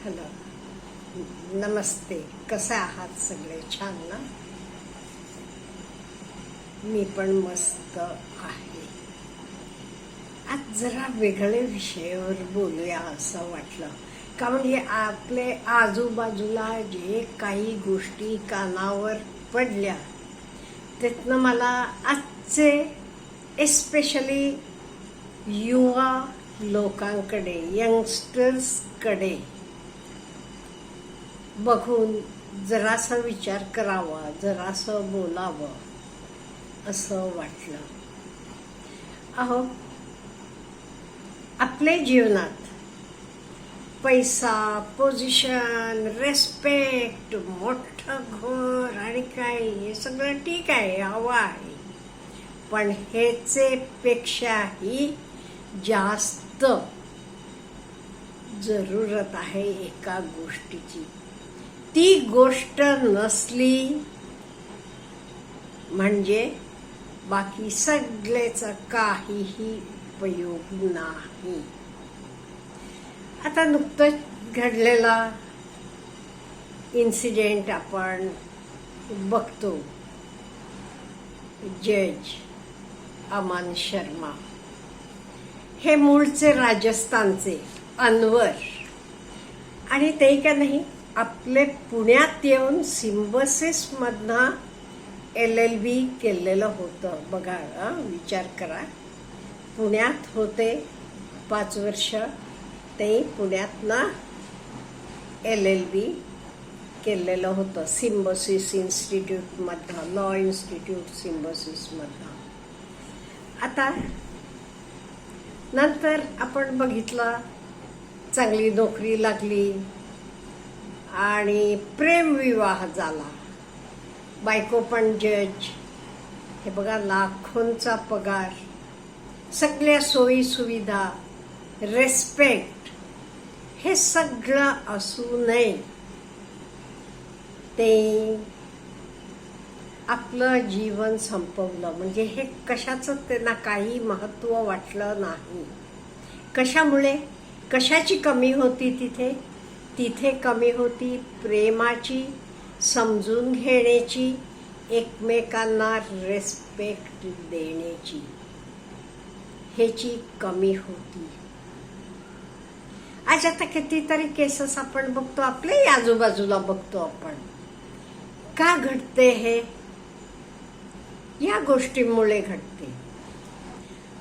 Hello, नमस्ते. कसे आहात सगळे? छान ना? मी पण मस्त आहे. आज जरा वेगळे विषयावर बोलूया असं वाटलं. का म्हणजे आपले आजूबाजूला जे काही गोष्टी कानावर पडल्या त्यातनं मला आजचे एस्पेशली युवा लोकांकडे, यंगस्टर्सकडे बघून जरासा विचार करावा, जरासं बोलावं असं वाटलं. अहो, आपल्या जीवनात पैसा, पोझिशन, रेस्पेक्ट, मोठं घर आणि काय हे सगळं ठीक आहे, हवं आहे. पण ह्याचे पेक्षाही जास्त जरूरत आहे एका गोष्टीची. ती गोष्ट नसली म्हणजे बाकी सगळेच काहीही उपयोग नाही. आता नुकतंच घडलेला इन्सिडेंट आपण बघतो. जज अमन शर्मा हे मूळचे राजस्थानचे अनवर, आणि ते का नाही आपले पुण्यात येऊन सिम्बॉसिस मधनं LLB केलेलं होतं. बघा, विचार करा. पुण्यात होते 5 वर्ष, ते पुण्यातनं LLB केलेलं होतं सिम्बॉसिस इन्स्टिट्यूट मधनं, लॉ इन्स्टिट्यूट सिम्बॉसिस मधनं. आता नंतर आपण बघितलं, चांगली नोकरी लागली आणि प्रेमविवाह झाला. बायको पण जज. हे बघा, लाखोंचा पगार, सगळ्या सोयी सुविधा, रेस्पेक्ट, हे सगळं असूनही ते आपलं जीवन संपवलं. म्हणजे हे कशाचं त्यांना काही महत्त्व वाटलं नाही. कशामुळे? कशाची कमी होती तिथे? तिथे कमी होती प्रेमाची, समजून घेण्याची, एकमेकांना रेस्पेक्ट देण्याची. ह्याची कमी होती. आज आता कितीतरी केसेस आपण बघतो, आपल्याही आजूबाजूला बघतो आपण. का घडते हे? या गोष्टींमुळे घडते.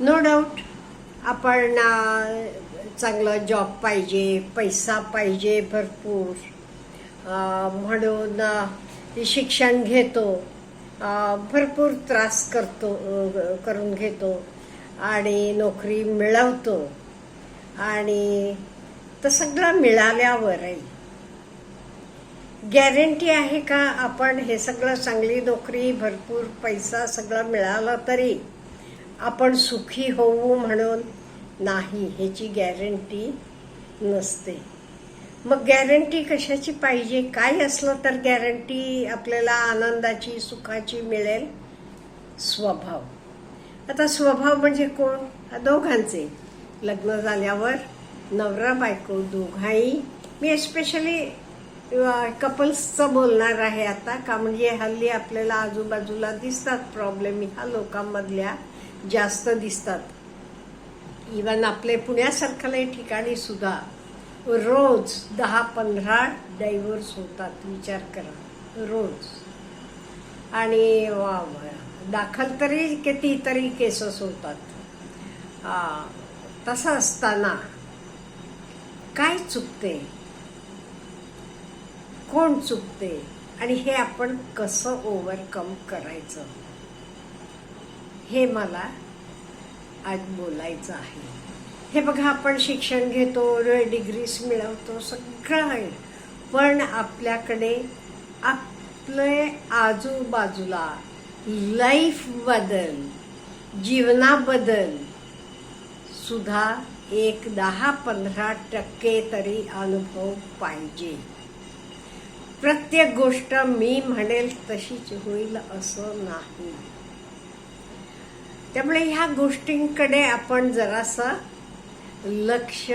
नो डाऊट आपण चांगलं जॉब पाहिजे, पैसा पाहिजे भरपूर, म्हणून शिक्षण घेतो, भरपूर त्रास करून घेतो आणि नोकरी मिळवतो. आणि तर सगळं मिळाल्यावरही गॅरंटी आहे का आपण हे सगळं, चांगली नोकरी, भरपूर पैसा सगळं मिळालं तरी आपण सुखी होऊ म्हणून? नाही, ह्याची गॅरंटी नसते. मग गॅरंटी कशाची पाहिजे? काय असलं तर गॅरंटी आपल्याला आनंदाची, सुखाची मिळेल? स्वभाव. आता स्वभाव म्हणजे कोण? दोघांचे. लग्न झाल्यावर नवरा बायको दोघाही, मी एस्पेशली कपल्सचं बोलणार आहे आता, का म्हणजे हल्ली आपल्याला आजूबाजूला दिसतात प्रॉब्लेम, ह्या लोकांमधल्या जास्त दिसतात. इवन आपले पुण्यासारख्या ठिकाणी सुद्धा रोज 10-15 डायव्होर्स होतात. विचार करा, रोज. आणि दाखल तरी कितीतरी केसेस होतात. तसं असताना काय चुकते? कोण चुकते? आणि हे आपण कसं ओव्हरकम करायचं, हे मला आज बोलायचं आहे. हे बघा, आपण शिक्षण घेतो, डिग्रीज मिळवतो, सगळं आहे. पण आपल्याकडे आपले आजूबाजूला लाईफ बदल, जीवनाबद्दल सुद्धा 10-15% तरी अनुभव पाहिजे. प्रत्येक गोष्ट मी म्हणेल तशीच होईल असं नाही. त्यामुळे ह्या गोष्टींकडे आपण जरासं लक्ष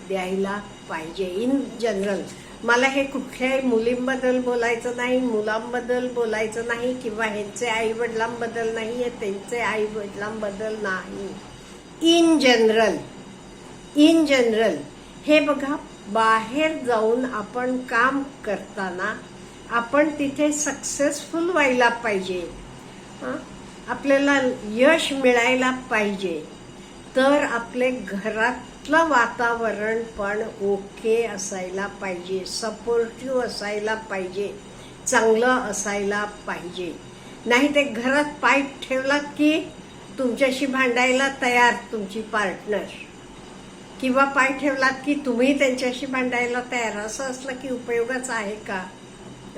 द्यायला पाहिजे. इन जनरल मला हे कुठल्याही मुलींबद्दल बोलायचं नाही, मुलांबद्दल बोलायचं नाही, किंवा ह्यांचे आई वडिलांबद्दल नाही, त्यांचे आई वडिलांबद्दल नाही. इन जनरल हे बघा, बाहेर जाऊन आपण काम करताना आपण तिथे सक्सेसफुल व्हायला पाहिजे, आपल्याला यश मिळायला पाहिजे. तर आपले घरातलं वातावरण पण ओके असायला पाहिजे, सपोर्टिव्ह असायला पाहिजे, चांगलं असायला पाहिजे. नाही ते घरात पाय ठेवलात की तुमच्याशी भांडायला तयार तुमची पार्टनर, किंवा पाय ठेवलात की तुम्ही त्यांच्याशी भांडायला तयार, असं असलं की उपयोगाचं आहे का?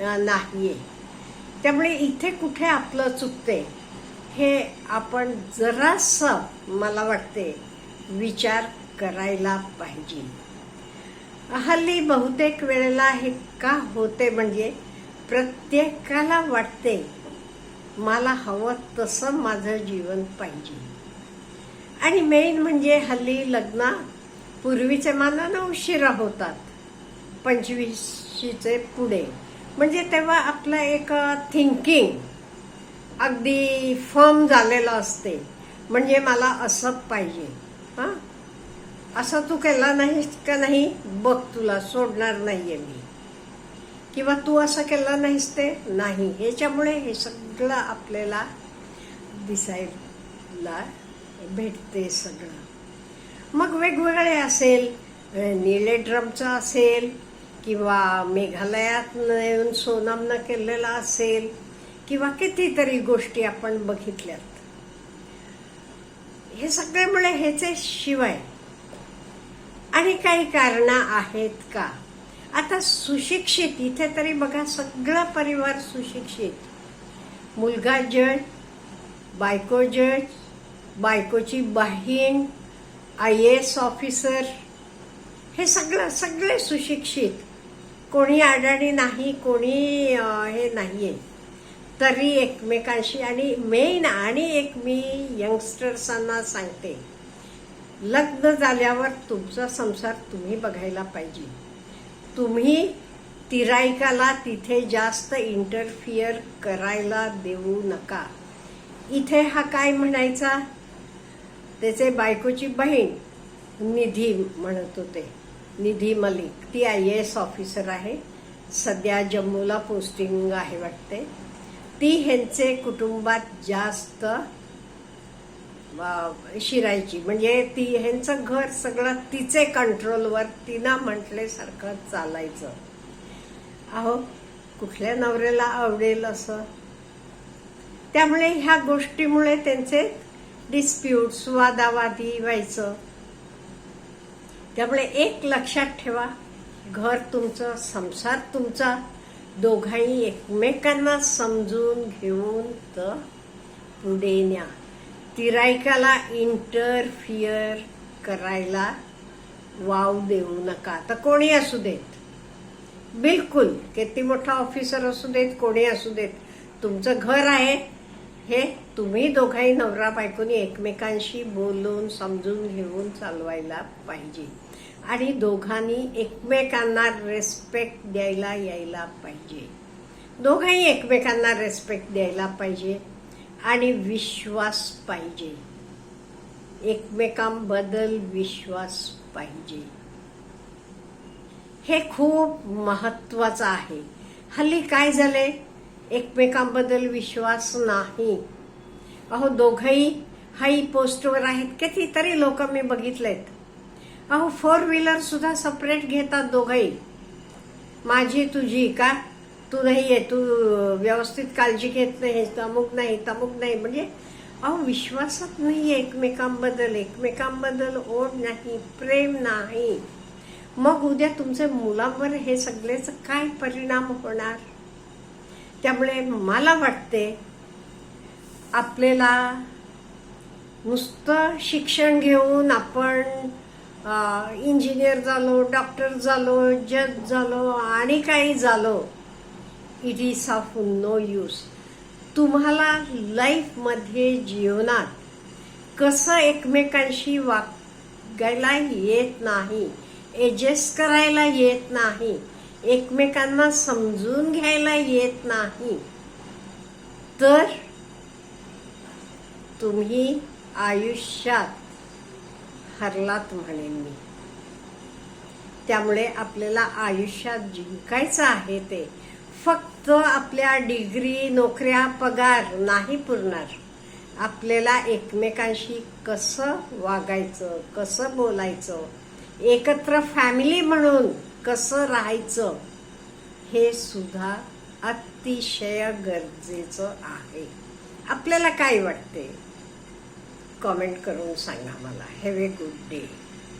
नाहीये. त्यामुळे इथे कुठे आपलं चुकते हे आपण जरासं मला वाटते विचार करायला पाहिजे. हल्ली बहुतेक वेळेला हे का होते म्हणजे प्रत्येकाला वाटते मला हवं तसं माझं जीवन पाहिजे. आणि मेन म्हणजे हल्ली लग्न पूर्वीच्या मानानं उशिरा होतात, 25शीचे पुढे. म्हणजे तेव्हा आपलं एक थिंकिंग अगदी फर्म झालेलं असते. म्हणजे मला असं पाहिजे, असं तू केला नाहीस का नाही बघ तुला सोडणार नाहीये मी, किंवा तू असं केलं नाहीस ते नाही. ह्याच्यामुळे हे सगळं आपल्याला दिसायला भेटते सगळं. मग वेगवेगळे असेल, निळे ड्रमचं असेल, किंवा मेघालयात येऊन सोनामनं केलेला असेल, किंवा कितीतरी गोष्टी आपण बघितल्यात. हे सगळ्यामुळे ह्याचे शिवाय आणि काही कारणं आहेत का? आता सुशिक्षित इथे तरी बघा, सगळा परिवार सुशिक्षित. मुलगा जज, बायको जज, बायकोची बहीण IAS ऑफिसर, हे सगळे सुशिक्षित. कोणी अडाणी नाही, कोणी हे नाहीये. तरी एकमेकांशी, आणि मेन आणि एक मी यंगस्टर्सांना सांगते, लग्न झाल्यावर तुमचा संसार तुम्ही बघायला पाहिजे. तुम्ही तिराईकाला तिथे जास्त इंटरफिअर करायला देऊ नका. इथे हा काय म्हणायचा, त्याचे बायकोची बहीण निधी म्हणत होते, निधी मलिक, ती IAS ऑफिसर आहे, सध्या जम्मूला पोस्टिंग आहे वाटते. ती ह्यांचे कुटुंबात जास्त शिरायची. म्हणजे ती ह्यांचं घर सगळं तिचे कंट्रोलवर, तिनं म्हटल्यासारखं चालायचं. अहो, कुठल्या नवऱ्याला आवडेल असं? त्यामुळे ह्या गोष्टीमुळे त्यांचे डिस्प्यूट्स, वादावादी व्हायचं. त्यामुळे एक लक्षात ठेवा, घर तुमचं, संसार तुमचा, दोघांनी एकमेकांना समजून घेऊन तर पुढे न्या. तिराईकाला इंटरफिअर करायला वाव देऊ नका. तर कोणी असू देत, बिलकुल किती मोठा ऑफिसर असू देत, कोणी असू देत, तुमचं घर आहे, हे तुम्ही दोघांनी नवरा बायकोनी एकमेकांशी बोलून समजून घेऊन चालवायला पाहिजे. आणि दोघांनी एकमेकांना रेस्पेक्ट द्यायला यायला पाहिजे. दोघांनी एकमेकांना रेस्पेक्ट द्यायला पाहिजे आणि विश्वास पाहिजे, एकमेकांबद्दल विश्वास पाहिजे. हे खूप महत्वाचं आहे. हल्ली काय झालंय, एकमेकांबद्दल विश्वास नाही. अहो, दोघंही हाई पोस्टवर आहेत, कितीतरी लोक मी बघितलेत. अहो, 4 व्हीलर सुद्धा सेपरेट घेतात दोघंही. माझी तुझी का, तू नाहीये, तू व्यवस्थित काळजी घेत नाही, तमुक नाही तमुक नाही. म्हणजे अहो, विश्वासात नाहीये एकमेकांबद्दल, एकमेकांबद्दल ओढ नाही, प्रेम नाही. मग उद्या तुमच्या मुलांवर हे सगळेच काय परिणाम होणार? त्यामुळे मला वाटते आपल्याला नुसतं शिक्षण घेऊन आपण इंजिनियर झालो, डॉक्टर झालो, जज झालो आणि काही झालो, it is of no use. तुम्हाला लाईफमध्ये, जीवनात कसं एकमेकांशी वागायला येत नाही, ऍडजस्ट करायला येत नाही, एकमेकांना समजून घ्यायला येत नाही, तर तुम्ही आयुष्यात हरलात म्हणेन मी. त्यामुळे आपल्याला आयुष्यात जिंकायचं आहे ते फक्त आपल्या डिग्री, नोकऱ्या, पगार नाही पुरणार. आपल्याला एकमेकांशी कसं वागायचं, कसं बोलायचं, एकत्र फॅमिली म्हणून कसं राहायचं, हे सुद्धा अतिशय गरजेचं आहे. आपल्याला काय वाटते कमेंट करून सांगा मला. Have a good day.